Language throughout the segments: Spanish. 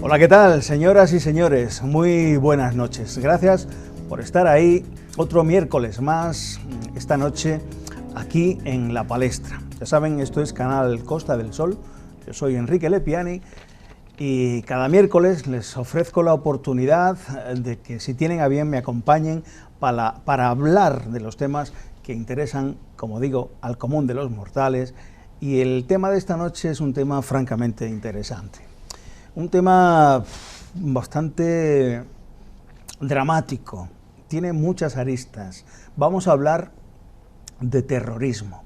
Hola, ¿qué tal, señoras y señores? Muy buenas noches. Gracias por estar ahí otro miércoles más, esta noche, aquí en La Palestra. Ya saben, esto es Canal Costa del Sol. Yo soy Enrique Lepiani y cada miércoles les ofrezco la oportunidad de que, si tienen a bien, me acompañen para hablar de los temas que interesan, como digo, al común de los mortales. Y el tema de esta noche es un tema francamente interesante. Un tema bastante dramático, tiene muchas aristas. Vamos a hablar de terrorismo.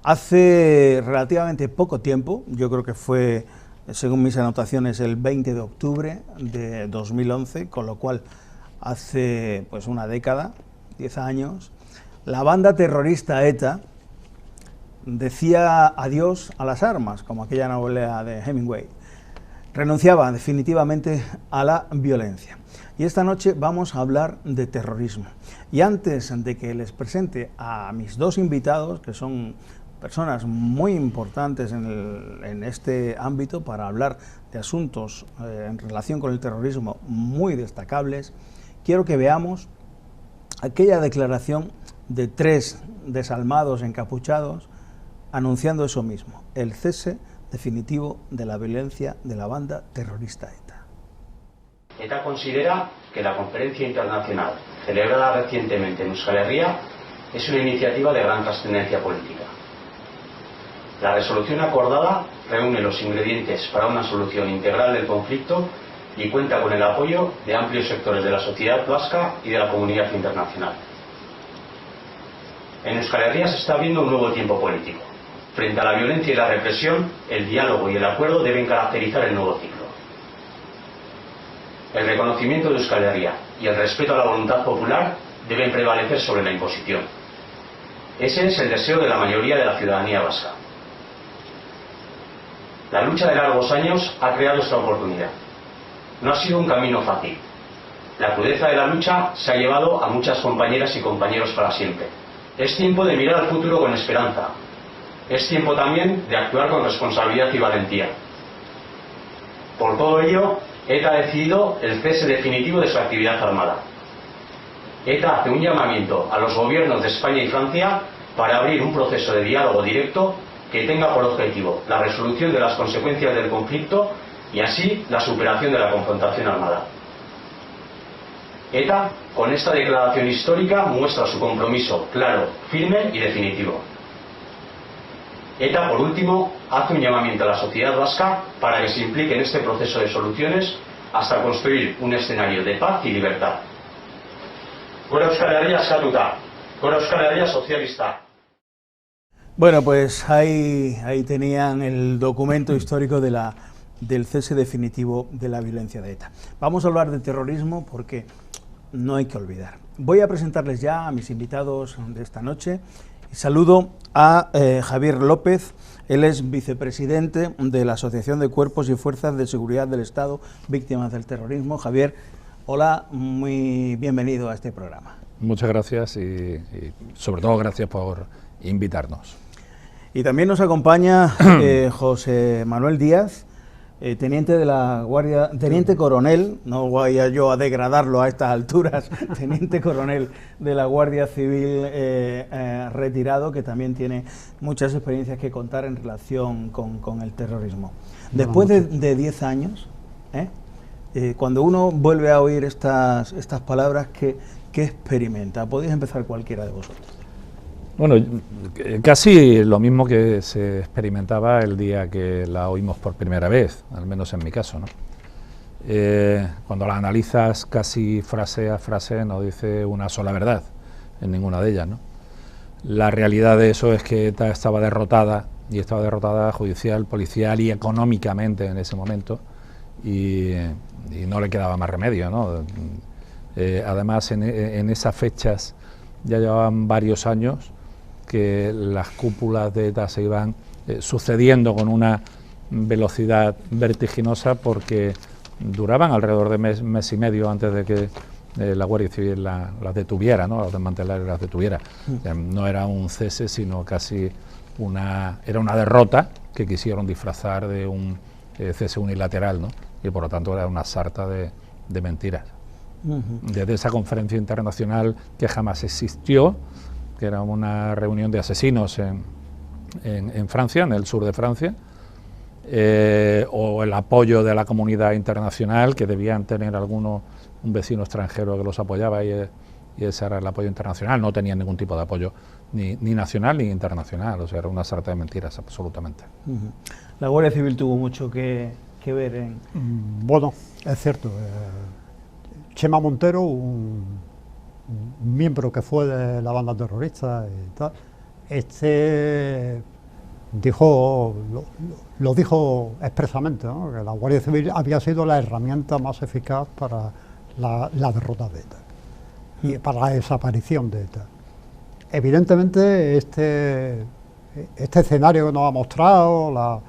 Hace relativamente poco tiempo, yo creo que fue, según mis anotaciones, el 20 de octubre de 2011, con lo cual hace pues una década, 10 años, la banda terrorista ETA decía adiós a las armas, como aquella novela de Hemingway. Renunciaba definitivamente a la violencia. Y esta noche vamos a hablar de terrorismo. Y antes de que les presente a mis dos invitados, que son personas muy importantes en este ámbito para hablar de asuntos en relación con el terrorismo muy destacables, quiero que veamos aquella declaración de 3 desalmados encapuchados anunciando eso mismo, el cese definitivo de la violencia de la banda terrorista ETA. ETA considera que la conferencia internacional celebrada recientemente en Euskal Herria es una iniciativa de gran trascendencia política. La resolución acordada reúne los ingredientes para una solución integral del conflicto y cuenta con el apoyo de amplios sectores de la sociedad vasca y de la comunidad internacional. En Euskal Herria se está abriendo un nuevo tiempo político. Frente a la violencia y la represión, el diálogo y el acuerdo deben caracterizar el nuevo ciclo. El reconocimiento de Euskal Herria y el respeto a la voluntad popular deben prevalecer sobre la imposición. Ese es el deseo de la mayoría de la ciudadanía vasca. La lucha de largos años ha creado esta oportunidad. No ha sido un camino fácil. La crudeza de la lucha se ha llevado a muchas compañeras y compañeros para siempre. Es tiempo de mirar al futuro con esperanza. Es tiempo también de actuar con responsabilidad y valentía. Por todo ello, ETA ha decidido el cese definitivo de su actividad armada. ETA hace un llamamiento a los gobiernos de España y Francia para abrir un proceso de diálogo directo que tenga por objetivo la resolución de las consecuencias del conflicto y así la superación de la confrontación armada. ETA, con esta declaración histórica, muestra su compromiso claro, firme y definitivo. ETA, por último, hace un llamamiento a la sociedad vasca para que se implique en este proceso de soluciones hasta construir un escenario de paz y libertad. Gora Euskal Herria askatuta, gora Euskal Herria sozialista. Bueno, pues ahí tenían el documento histórico del cese definitivo de la violencia de ETA. Vamos a hablar de terrorismo porque no hay que olvidar. Voy a presentarles ya a mis invitados de esta noche. Saludo a Javier López, él es vicepresidente de la Asociación de Cuerpos y Fuerzas de Seguridad del Estado Víctimas del Terrorismo. Javier, hola, muy bienvenido a este programa. Muchas gracias y sobre todo gracias por invitarnos. Y también nos acompaña José Manuel Díaz, teniente de la Guardia, teniente coronel, no voy a yo a degradarlo a estas alturas, teniente coronel de la Guardia Civil retirado, que también tiene muchas experiencias que contar en relación con el terrorismo. Después de 10 años, cuando uno vuelve a oír estas palabras, ¿qué experimenta? Podéis empezar cualquiera de vosotros. Bueno, casi lo mismo que se experimentaba el día que la oímos por primera vez, al menos en mi caso, ¿no? Cuando la analizas casi frase a frase no dice una sola verdad en ninguna de ellas, ¿no? La realidad de eso es que ETA estaba derrotada, y estaba derrotada judicial, policial y económicamente en ese momento, y no le quedaba más remedio, ¿no? Además, en esas fechas ya llevaban varios años que las cúpulas de ETA se iban sucediendo con una velocidad vertiginosa, porque duraban alrededor de mes y medio antes de que la Guardia Civil las detuviera, ¿no? Las desmantelara y las detuviera. No era un cese, sino casi era una derrota que quisieron disfrazar de un cese unilateral, ¿no? y por lo tanto era una sarta de mentiras. Desde esa conferencia internacional que jamás existió, que era una reunión de asesinos en Francia, en el sur de Francia, o el apoyo de la comunidad internacional, que debían tener un vecino extranjero que los apoyaba, y ese era el apoyo internacional. No tenían ningún tipo de apoyo ni nacional ni internacional, o sea, era una sarta de mentiras, absolutamente. La Guardia Civil tuvo mucho que ver en... Bueno, es cierto. Chema Montero, un miembro que fue de la banda terrorista y tal, lo dijo expresamente, ¿no?, que la Guardia Civil había sido la herramienta más eficaz para la derrota de ETA y para la desaparición de ETA. Evidentemente, este escenario que nos ha mostrado,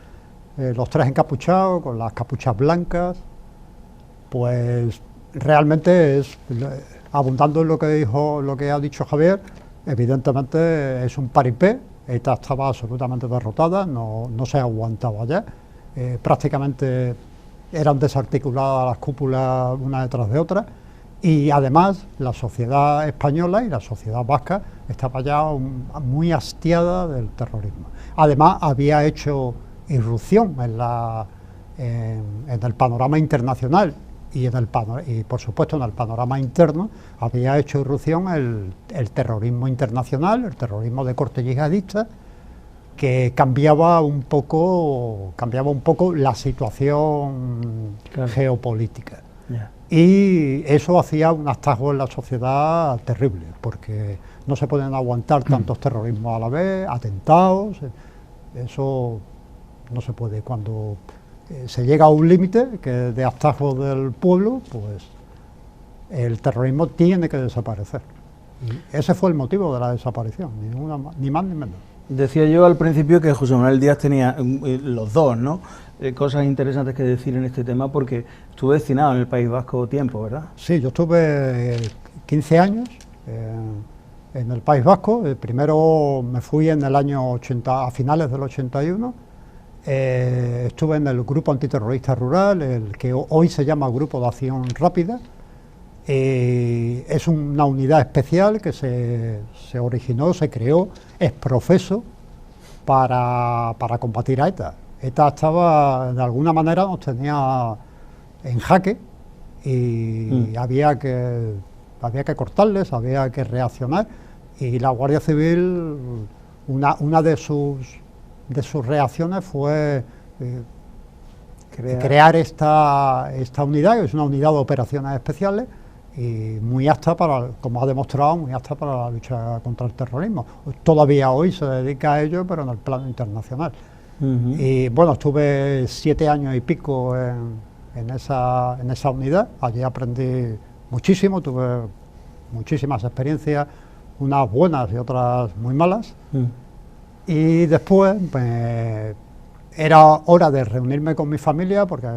los tres encapuchados con las capuchas blancas, pues realmente es, abundando en lo que ha dicho Javier, evidentemente es un paripé. ETA estaba absolutamente derrotada, no se aguantaba ya, prácticamente eran desarticuladas las cúpulas una detrás de otra, y además la sociedad española y la sociedad vasca estaba ya muy hastiada del terrorismo. Además había hecho irrupción en el panorama internacional y por supuesto en el panorama interno había hecho irrupción el terrorismo internacional, el terrorismo de corte yihadista, que cambiaba un poco la situación geopolítica. Y eso hacía un hashtag en la sociedad terrible, porque no se pueden aguantar tantos terrorismos a la vez, atentados, eso no se puede. Cuando se llega a un límite que de hashtag del pueblo, pues el terrorismo tiene que desaparecer. Y ese fue el motivo de la desaparición, ni más ni menos. Decía yo al principio que José Manuel Díaz tenía, los dos, ¿no?, cosas interesantes que decir en este tema, porque estuve destinado en el País Vasco tiempo, ¿verdad? Sí, yo estuve 15 años en el País Vasco. Primero me fui en el año 80, a finales del 81. Estuve en el Grupo Antiterrorista Rural, el que hoy se llama Grupo de Acción Rápida. Es una unidad especial que se originó, se creó ex profeso para combatir a ETA. ETA estaba, de alguna manera, nos tenía en jaque y había que cortarles, había que reaccionar, y la Guardia Civil, una de sus reacciones fue crear esta unidad, que es una unidad de operaciones especiales, y muy apta como ha demostrado, muy apta para la lucha contra el terrorismo. Todavía hoy se dedica a ello, pero en el plano internacional. Y bueno, estuve 7 años y pico en esa unidad. Allí aprendí muchísimo, tuve muchísimas experiencias, unas buenas y otras muy malas. Y después era hora de reunirme con mi familia, porque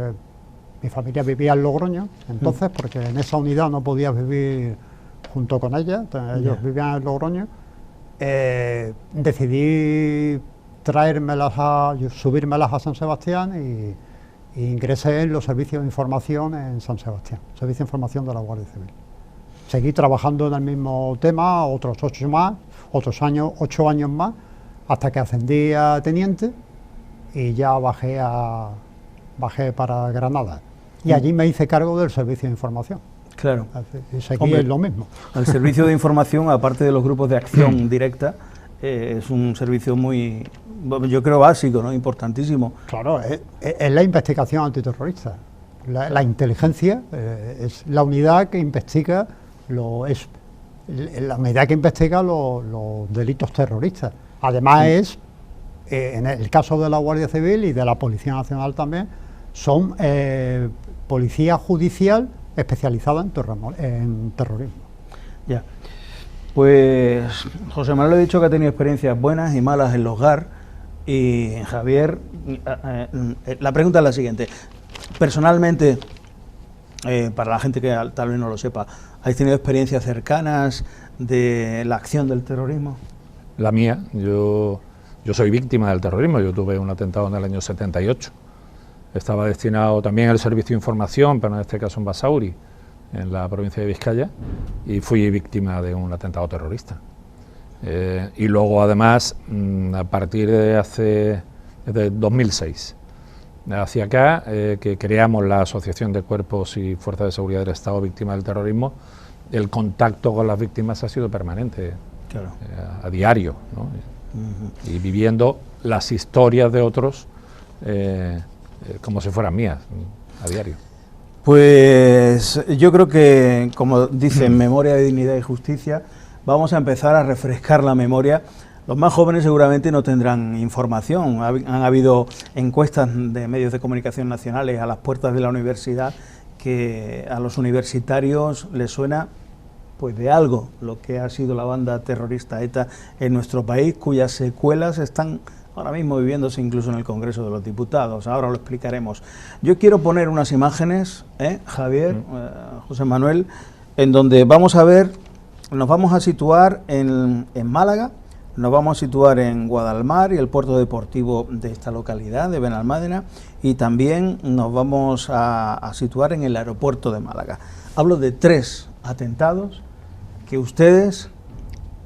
mi familia vivía en Logroño, entonces, porque en esa unidad no podía vivir junto con ella, ellos vivían en Logroño. Decidí subírmelas a San Sebastián y ingresé en los servicios de información en San Sebastián, servicio de información de la Guardia Civil. Seguí trabajando en el mismo tema otros 8 años más, hasta que ascendí a teniente y ya bajé para Granada. Y allí me hice cargo del servicio de información. Claro. Y seguí en lo mismo. El servicio de información, aparte de los grupos de acción directa, es un servicio muy, yo creo, básico, ¿no?, importantísimo. Claro, es la investigación antiterrorista. La inteligencia es la unidad que investiga los delitos terroristas. Además en el caso de la Guardia Civil y de la Policía Nacional también, son policía judicial especializada en terrorismo. Ya. Pues José Manuel ha dicho que ha tenido experiencias buenas y malas en los GAR, y Javier, la pregunta es la siguiente. Personalmente, para la gente que tal vez no lo sepa, ¿habéis tenido experiencias cercanas de la acción del terrorismo? La mía, yo soy víctima del terrorismo. Yo tuve un atentado en el año 78 Estaba destinado también al servicio de información, pero en este caso en Basauri, en la provincia de Vizcaya, y fui víctima de un atentado terrorista. Y luego, además, a partir de 2006 hacia acá, que creamos la Asociación de Cuerpos y Fuerzas de Seguridad del Estado Víctimas del Terrorismo, el contacto con las víctimas ha sido permanente, claro, a diario, ¿no? Y viviendo las historias de otros como si fueran mías, a diario. Pues yo creo que, como dicen, memoria de dignidad y justicia, vamos a empezar a refrescar la memoria. Los más jóvenes seguramente no tendrán información. Han habido encuestas de medios de comunicación nacionales a las puertas de la universidad que a los universitarios les suena pues de algo lo que ha sido la banda terrorista ETA en nuestro país, cuyas secuelas están ahora mismo viviéndose incluso en el Congreso de los Diputados. Ahora lo explicaremos. Yo quiero poner unas imágenes, Javier, José Manuel, en donde vamos a ver, nos vamos a situar en Málaga, nos vamos a situar en Guadalmar y el puerto deportivo de esta localidad, de Benalmádena, y también nos vamos a situar en el aeropuerto de Málaga. Hablo de 3 atentados que ustedes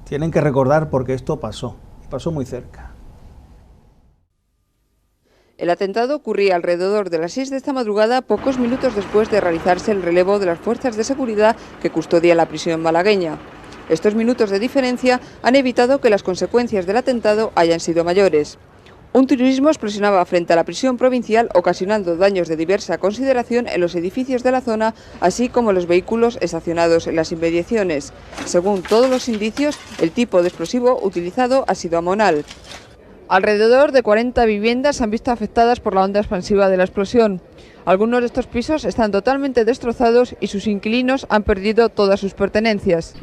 tienen que recordar porque esto pasó muy cerca. El atentado ocurría alrededor de las 6 de esta madrugada, pocos minutos después de realizarse el relevo de las fuerzas de seguridad que custodian la prisión malagueña. Estos minutos de diferencia han evitado que las consecuencias del atentado hayan sido mayores. Un turismo explosionaba frente a la prisión provincial, ocasionando daños de diversa consideración en los edificios de la zona, así como los vehículos estacionados en las inmediaciones. Según todos los indicios, el tipo de explosivo utilizado ha sido amonal. Alrededor de 40 viviendas se han visto afectadas por la onda expansiva de la explosión. Algunos de estos pisos están totalmente destrozados y sus inquilinos han perdido todas sus pertenencias.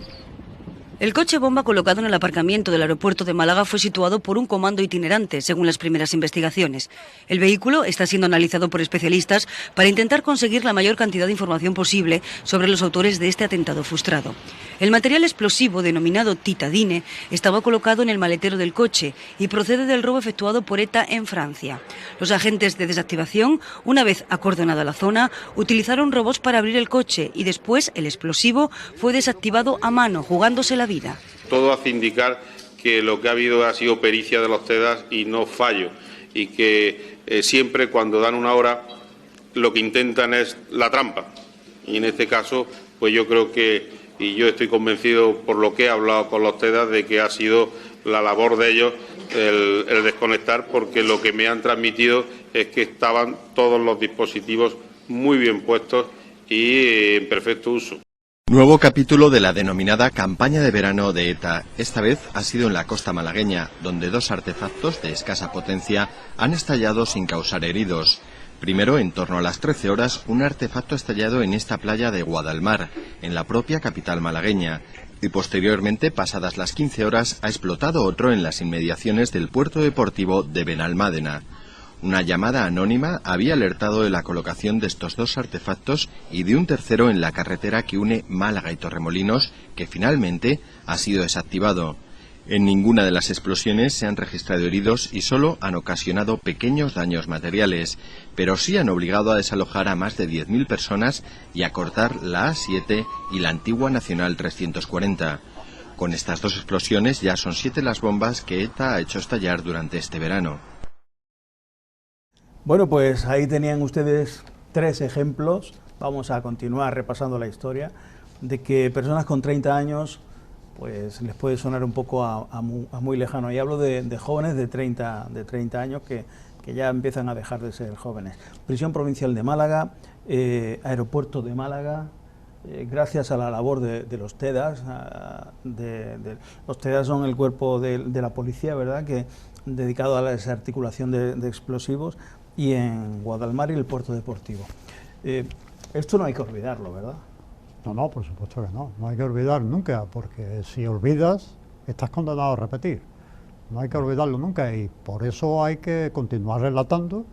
El coche bomba colocado en el aparcamiento del aeropuerto de Málaga fue situado por un comando itinerante, según las primeras investigaciones. El vehículo está siendo analizado por especialistas para intentar conseguir la mayor cantidad de información posible sobre los autores de este atentado frustrado. El material explosivo, denominado titadine, estaba colocado en el maletero del coche y procede del robo efectuado por ETA en Francia. Los agentes de desactivación, una vez acordonada la zona, utilizaron robots para abrir el coche y después el explosivo fue desactivado a mano, jugándose la vida. Todo hace indicar que lo que ha habido ha sido pericia de los TEDAS y no fallo, y que siempre cuando dan una hora lo que intentan es la trampa, y en este caso pues yo creo que, y yo estoy convencido por lo que he hablado con los TEDAS, de que ha sido la labor de ellos el desconectar, porque lo que me han transmitido es que estaban todos los dispositivos muy bien puestos y en perfecto uso. Nuevo capítulo de la denominada campaña de verano de ETA. Esta vez ha sido en la costa malagueña, donde 2 artefactos de escasa potencia han estallado sin causar heridos. Primero, en torno a las 13 horas, un artefacto estallado en esta playa de Guadalmar, en la propia capital malagueña. Y posteriormente, pasadas las 15 horas, ha explotado otro en las inmediaciones del puerto deportivo de Benalmádena. Una llamada anónima había alertado de la colocación de estos 2 artefactos y de un tercero en la carretera que une Málaga y Torremolinos, que finalmente ha sido desactivado. En ninguna de las explosiones se han registrado heridos y solo han ocasionado pequeños daños materiales, pero sí han obligado a desalojar a más de 10.000 personas y a cortar la A7 y la antigua Nacional 340. Con estas 2 explosiones ya son 7 las bombas que ETA ha hecho estallar durante este verano. Bueno, pues ahí tenían ustedes 3 ejemplos, vamos a continuar repasando la historia, de que personas con 30 años pues les puede sonar un poco a muy lejano. Y hablo de jóvenes de 30 años que ya empiezan a dejar de ser jóvenes. Prisión Provincial de Málaga, Aeropuerto de Málaga, gracias a la labor de los TEDAS, los TEDAS son el cuerpo de la policía, ¿verdad?, que dedicado a la desarticulación de explosivos, y en Guadalmar y el puerto deportivo. Esto no hay que olvidarlo, ¿verdad? No, por supuesto que no. No hay que olvidar nunca, porque si olvidas, estás condenado a repetir. No hay que olvidarlo nunca y por eso hay que continuar relatando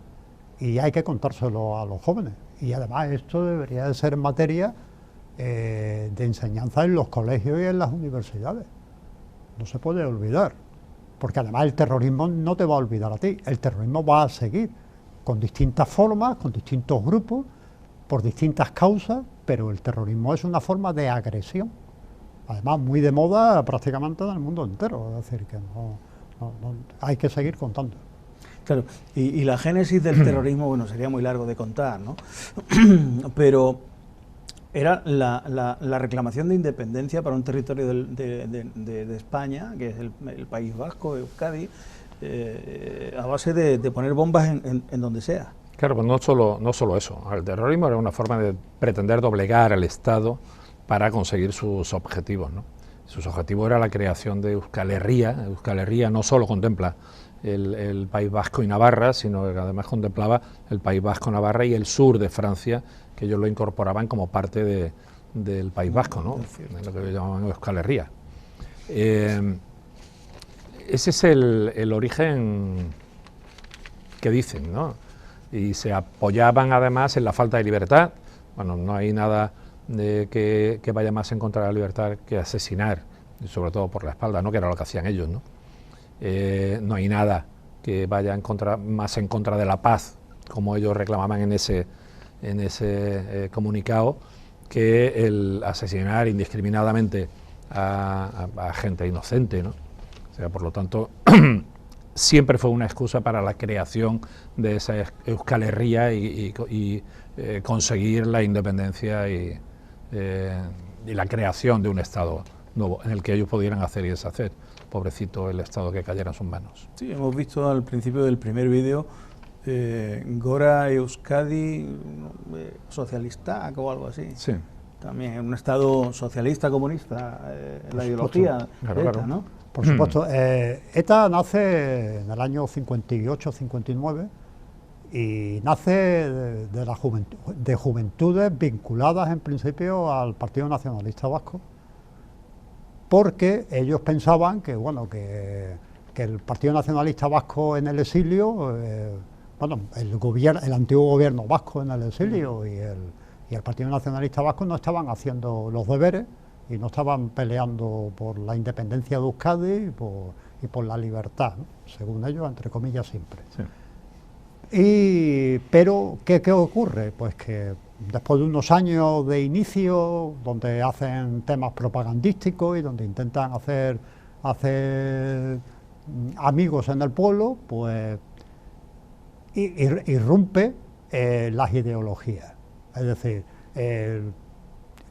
y hay que contárselo a los jóvenes. Y además esto debería de ser materia de enseñanza en los colegios y en las universidades. No se puede olvidar, porque además el terrorismo no te va a olvidar a ti, el terrorismo va a seguir. con distintas formas, con distintos grupos, por distintas causas, pero el terrorismo es una forma de agresión, además muy de moda prácticamente en el mundo entero, es decir, que hay que seguir contando. Claro, y la génesis del terrorismo, bueno, sería muy largo de contar, ¿no? Pero era la reclamación de independencia para un territorio de España, que es el País Vasco, Euskadi, a base de poner bombas en donde sea. Claro, pues no solo eso. El terrorismo era una forma de pretender doblegar al Estado para conseguir sus objetivos, ¿no? Sus objetivos era la creación de Euskal Herria. Euskal Herria no solo contempla el País Vasco y Navarra, sino que además contemplaba el País Vasco, Navarra y el sur de Francia, que ellos lo incorporaban como parte del País Vasco, ¿no? Es lo que llamaban Euskal Herria. Ese es el origen que dicen, ¿no? Y se apoyaban además en la falta de libertad. Bueno, no hay nada que vaya más en contra de la libertad que asesinar, y sobre todo por la espalda, ¿no? Que era lo que hacían ellos, ¿no? No hay nada que vaya más en contra de la paz, como ellos reclamaban en ese comunicado, que el asesinar indiscriminadamente a gente inocente, ¿no? O sea, por lo tanto, siempre fue una excusa para la creación de esa Euskal Herria y conseguir la independencia y la creación de un Estado nuevo en el que ellos pudieran hacer y deshacer. Pobrecito el Estado que cayera en sus manos. Sí, hemos visto al principio del primer vídeo Gora Euskadi socialista o algo así. Sí. También un Estado socialista, comunista, la ideología claro, ETA, claro. ¿no? Por supuesto, ETA nace en el año 58-59 y nace de juventudes vinculadas en principio al Partido Nacionalista Vasco, porque ellos pensaban que, bueno, que el Partido Nacionalista Vasco en el exilio, el antiguo gobierno vasco en el exilio y el Partido Nacionalista Vasco no estaban haciendo los deberes y no estaban peleando por la independencia de Euskadi y por la libertad, ¿no? Según ellos, entre comillas, siempre. Sí. Pero, ¿qué ocurre? Pues que después de unos años de inicio, donde hacen temas propagandísticos y donde intentan hacer amigos en el pueblo, pues irrumpe las ideologías. Es decir,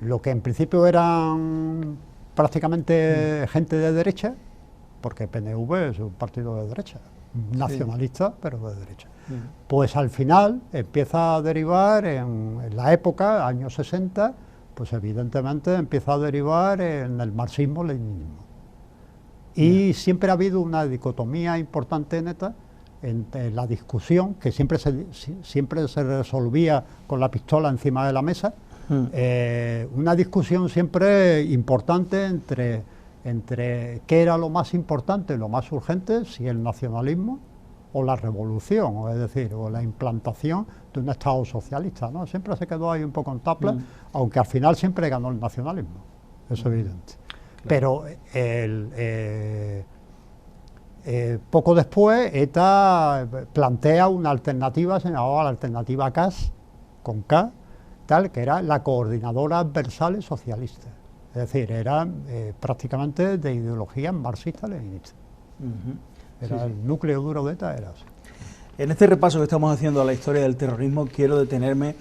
lo que en principio eran prácticamente gente de derecha, porque PNV es un partido de derecha, nacionalista, pero de derecha. Pues al final empieza a derivar en la época, años 60, pues evidentemente empieza a derivar en el marxismo-leninismo. Y siempre ha habido una dicotomía importante en ETA, entre la discusión, que siempre se resolvía con la pistola encima de la mesa, una discusión siempre importante entre qué era lo más importante, lo más urgente, si el nacionalismo o la revolución, es decir, o la implantación de un Estado socialista, ¿no? Siempre se quedó ahí un poco en tabla, aunque al final siempre ganó el nacionalismo, es evidente. Claro. Pero poco después ETA plantea una alternativa, se llamaba la alternativa CAS, con K, tal, que era la Coordinadora Adversales Socialista. Es decir, era prácticamente de ideología marxista-leninista. Era el núcleo duro de ETA, era así. En este repaso que estamos haciendo a la historia del terrorismo, quiero detenerme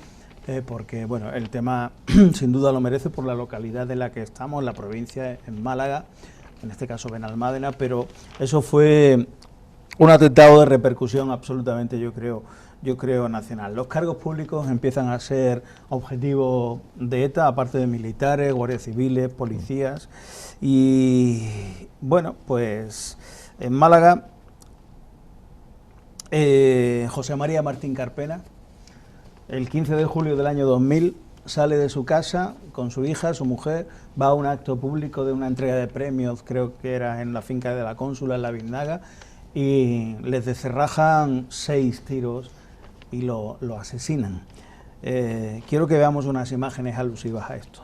porque, bueno, el tema sin duda lo merece por la localidad en la que estamos, la provincia, en Málaga, en este caso Benalmádena, pero eso fue un atentado de repercusión absolutamente, yo creo, nacional. Los cargos públicos empiezan a ser objetivo de ETA, aparte de militares, guardias civiles, policías, y bueno, pues en Málaga, José María Martín Carpena, el 15 de julio del año 2000, sale de su casa con su hija, su mujer, va a un acto público de una entrega de premios, creo que era en la finca de la Cónsula, en la Biznaga, y les descerrajan 6 tiros y lo asesinan. Quiero que veamos unas imágenes alusivas a esto.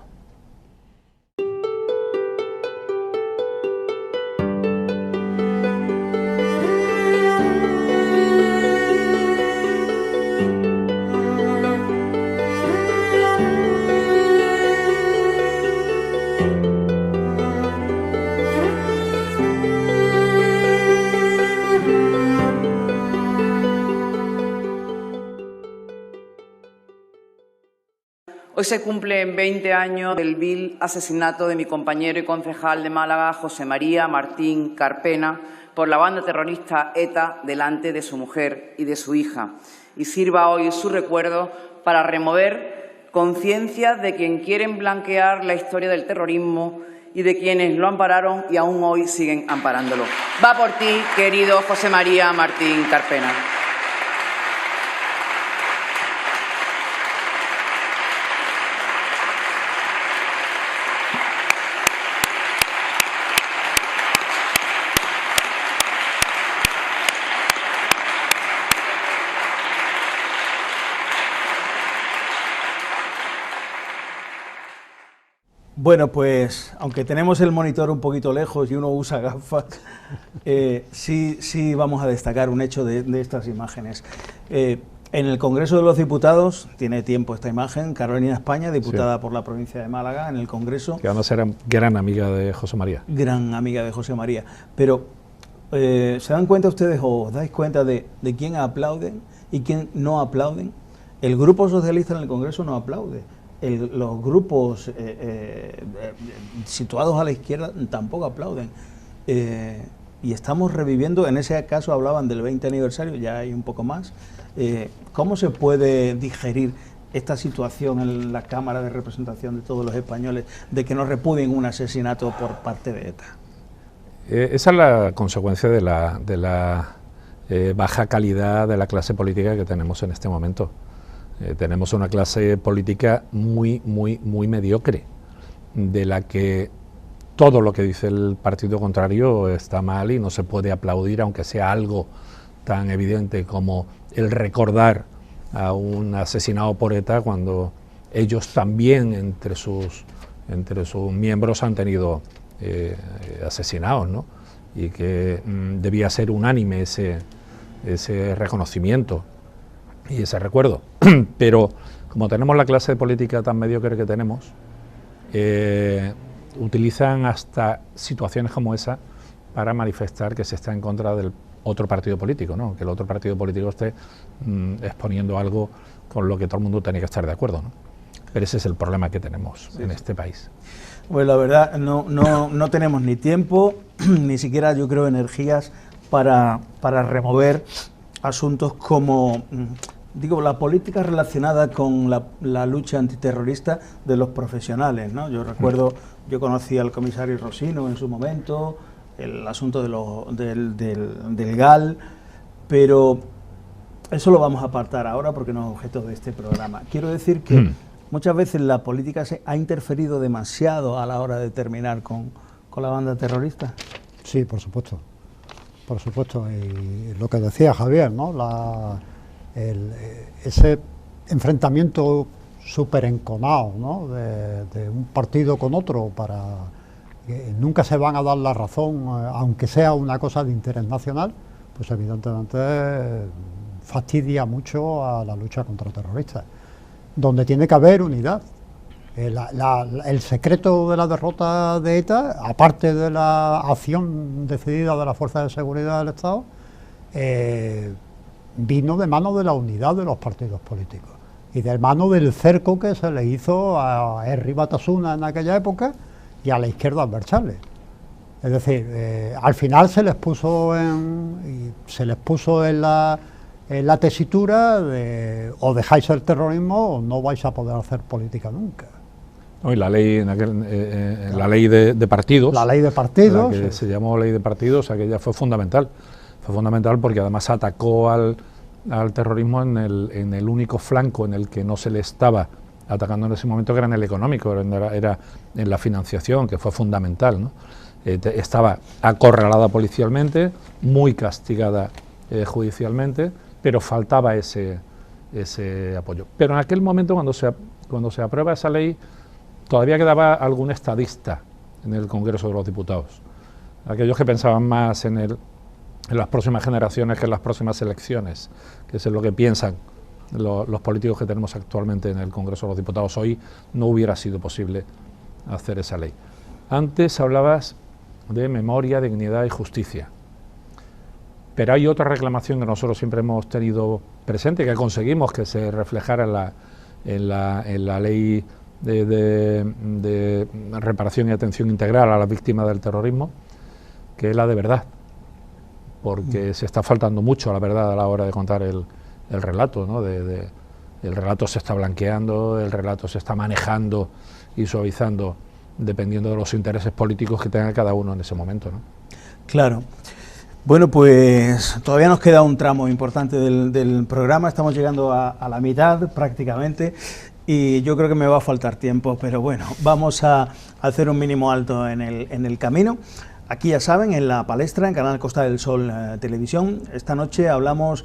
Hoy se cumplen 20 años del vil asesinato de mi compañero y concejal de Málaga, José María Martín Carpena, por la banda terrorista ETA delante de su mujer y de su hija. Y sirva hoy su recuerdo para remover conciencias de quien quieren blanquear la historia del terrorismo y de quienes lo ampararon y aún hoy siguen amparándolo. Va por ti, querido José María Martín Carpena. Bueno, pues aunque tenemos el monitor un poquito lejos y uno usa gafas, sí vamos a destacar un hecho de estas imágenes. En el Congreso de los Diputados, tiene tiempo esta imagen, Carolina España, diputada por la provincia de Málaga, en el Congreso. Que además era gran amiga de José María. Gran amiga de José María. Pero, ¿se dan cuenta ustedes o os dais cuenta de quién aplauden y quién no aplauden? El Grupo Socialista en el Congreso no aplaude. Los grupos situados a la izquierda tampoco aplauden. Y estamos reviviendo, en ese caso hablaban del 20 aniversario, ya hay un poco más. ¿Cómo se puede digerir esta situación en la Cámara de Representación de todos los españoles de que nos repudien un asesinato por parte de ETA? Esa es la consecuencia de la baja calidad de la clase política que tenemos en este momento. Tenemos una clase política muy mediocre, de la que todo lo que dice el partido contrario está mal y no se puede aplaudir, aunque sea algo tan evidente como el recordar a un asesinado por ETA, cuando ellos también entre sus miembros han tenido asesinados, ¿no? Y que debía ser unánime ese reconocimiento y ese recuerdo. Pero como tenemos la clase política tan mediocre que tenemos, utilizan hasta situaciones como esa para manifestar que se está en contra del otro partido político, ¿no? Que el otro partido político esté exponiendo algo con lo que todo el mundo tenía que estar de acuerdo, ¿no? Pero ese es el problema que tenemos en este país. Pues la verdad, no tenemos ni tiempo, ni siquiera yo creo energías para remover asuntos como, digo, la política relacionada con la lucha antiterrorista de los profesionales, ¿no? Yo recuerdo, yo conocí al comisario Rosino en su momento, el asunto del GAL, pero eso lo vamos a apartar ahora porque no es objeto de este programa. Quiero decir que muchas veces la política se ha interferido demasiado a la hora de terminar con la banda terrorista. Sí, por supuesto. Por supuesto. Y lo que decía Javier, ¿no? Ese enfrentamiento súper enconado, ¿no? de un partido con otro para que nunca se van a dar la razón, aunque sea una cosa de interés nacional, pues evidentemente fastidia mucho a la lucha contra terroristas, donde tiene que haber unidad. El secreto de la derrota de ETA, aparte de la acción decidida de las fuerzas de seguridad del Estado, vino de mano de la unidad de los partidos políticos y de mano del cerco que se le hizo a Herri Batasuna en aquella época y a la izquierda adversable. Es decir, al final se les puso en la tesitura de o dejáis el terrorismo o no vais a poder hacer política nunca. No, y la ley, la ley de partidos. La ley de partidos. La que se llamó ley de partidos, aquella fue fundamental. Fue fundamental porque además atacó al terrorismo en el único flanco en el que no se le estaba atacando en ese momento, que era en el económico, era en la financiación, que fue fundamental, ¿no? Estaba acorralada policialmente, muy castigada judicialmente, pero faltaba ese apoyo. Pero en aquel momento, cuando se aprueba esa ley, todavía quedaba algún estadista en el Congreso de los Diputados, aquellos que pensaban más en las próximas generaciones que en las próximas elecciones, que es lo que piensan los políticos que tenemos actualmente en el Congreso de los Diputados. Hoy no hubiera sido posible hacer esa ley. Antes hablabas de memoria, dignidad y justicia, pero hay otra reclamación que nosotros siempre hemos tenido presente, que conseguimos que se reflejara en la ley de reparación y atención integral a las víctimas del terrorismo, que es la de verdad, porque se está faltando mucho a la verdad a la hora de contar el relato, ¿no? El relato se está blanqueando, el relato se está manejando y suavizando dependiendo de los intereses políticos que tenga cada uno en ese momento, ¿no? Claro. Bueno, pues todavía nos queda un tramo importante del programa, estamos llegando a la mitad prácticamente y yo creo que me va a faltar tiempo, pero bueno, vamos a hacer un mínimo alto en el camino. Aquí ya saben, en La Palestra, en Canal Costa del Sol Televisión, esta noche hablamos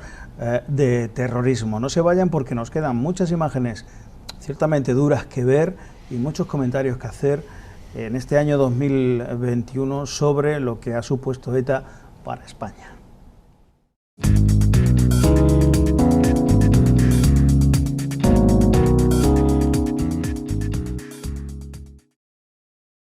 de terrorismo. No se vayan porque nos quedan muchas imágenes ciertamente duras que ver y muchos comentarios que hacer en este año 2021 sobre lo que ha supuesto ETA para España.